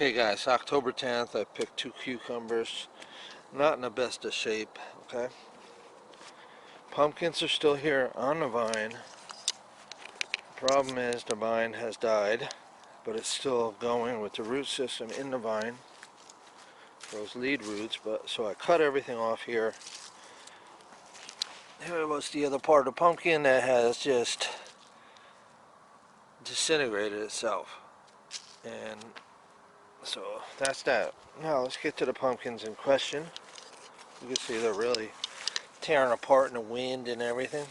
Okay guys, October 10th, I picked 2 cucumbers. Not in the best of shape, okay? Pumpkins are still here on the vine. Problem is the vine has died, but it's still going with the root system in the vine. Those lead roots, so I cut everything off here. Here was the other part of the pumpkin that has just disintegrated itself. And so that's that. Now let's get to the pumpkins in question. You can see they're really tearing apart in the wind and everything.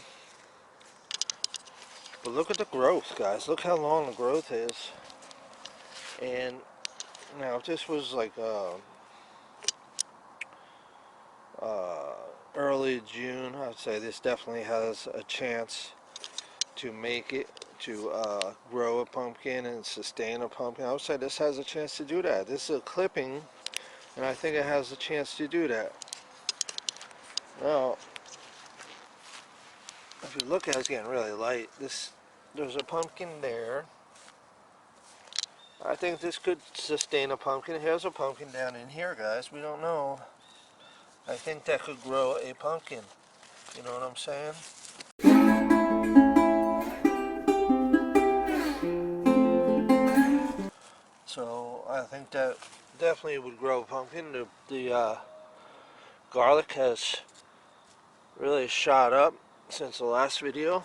But look at the growth, guys. Look how long the growth is. And now if this was like early June, I'd say this definitely has a chance to make it, to grow a pumpkin and sustain a pumpkin. I would say this has a chance to do that. This is a clipping, and I think it has a chance to do that. Now, if you look at it, it's getting really light. There's a pumpkin there. I think this could sustain a pumpkin. Here's a pumpkin down in here, guys. We don't know. I think that could grow a pumpkin. You know what I'm saying? So I think that definitely would grow a pumpkin. The garlic has really shot up since the last video.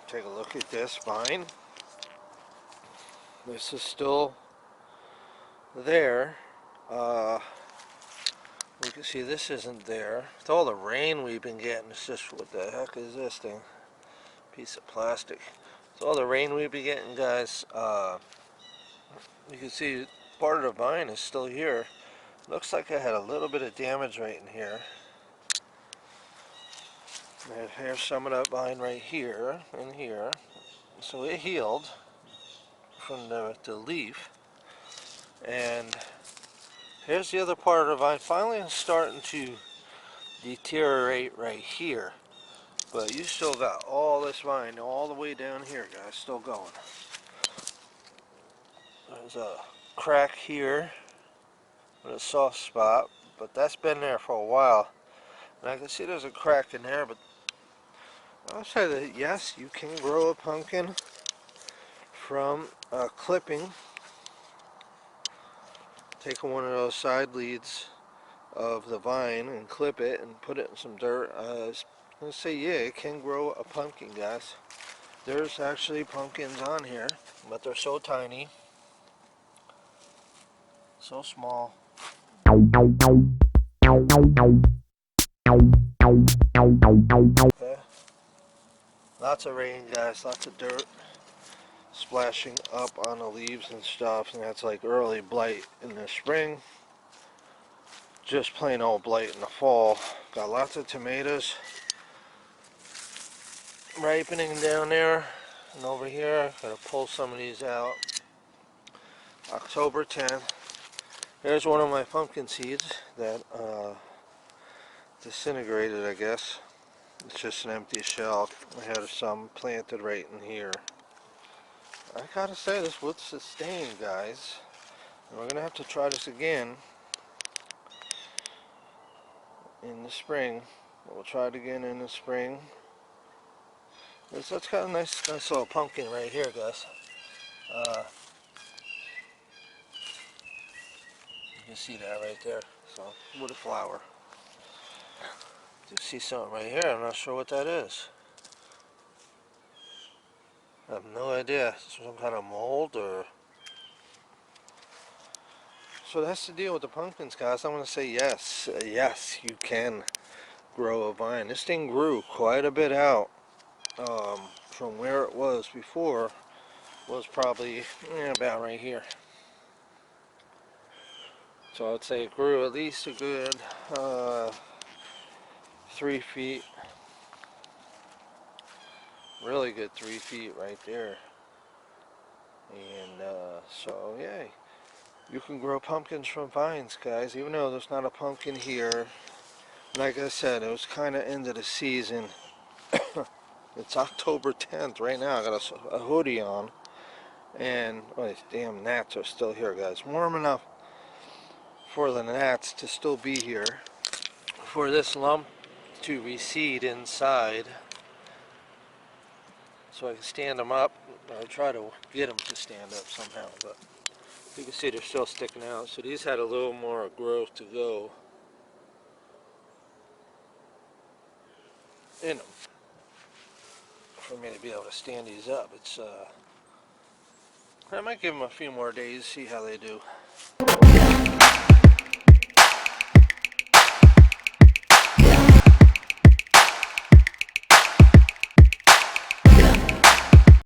Take a look at this vine. This is still there. You can see this isn't there. With all the rain we've been getting, it's just, what the heck is this thing? Piece of plastic. With all the rain we've been getting, guys, you can see part of the vine is still here. Looks like I had a little bit of damage right in here. And here's some of that vine right here and here. So it healed from the leaf. And here's the other part of the vine. Finally it's starting to deteriorate right here. But you still got all this vine all the way down here, guys, still going. There's a crack here with a soft spot, but that's been there for a while. And I can see there's a crack in there, but I'll say that yes, you can grow a pumpkin from a clipping. Take one of those side leads of the vine and clip it and put it in some dirt. Let's say, yeah, it can grow a pumpkin, guys. There's actually pumpkins on here, but they're so tiny, so small. Okay. Lots of rain, guys, lots of dirt splashing up on the leaves and stuff, and that's like early blight in the spring, just plain old blight in the fall. Got lots of tomatoes ripening down there, and over here gotta pull some of these out. October 10th. Here's one of my pumpkin seeds that disintegrated, I guess. It's just an empty shell. I had some planted right in here. I gotta say, this would sustain, guys. And we're gonna have to try this again in the spring. We'll try it again in the spring. That's got a nice little pumpkin right here, guys. You can see that right there. So, with a flower. You see something right here. I'm not sure what that is. I have no idea. Is this some kind of mold or... So that's the deal with the pumpkins, guys. I'm going to say yes. Yes, you can grow a vine. This thing grew quite a bit out from where it was before. Was probably about right here. So I'd say it grew at least a good 3 feet. Really good 3 feet right there. And so yeah, you can grow pumpkins from vines, guys, even though there's not a pumpkin here. Like I said, it was kind of end of the season. It's October 10th right now. I got a hoodie on, And oh, these damn gnats are still here, guys. Warm enough for the gnats to still be here, for this lump to recede inside so I can stand them up. I'll try to get them to stand up somehow, but you can see they're still sticking out. So these had a little more growth to go in them for me to be able to stand these up. It's I might give them a few more days, see how they do.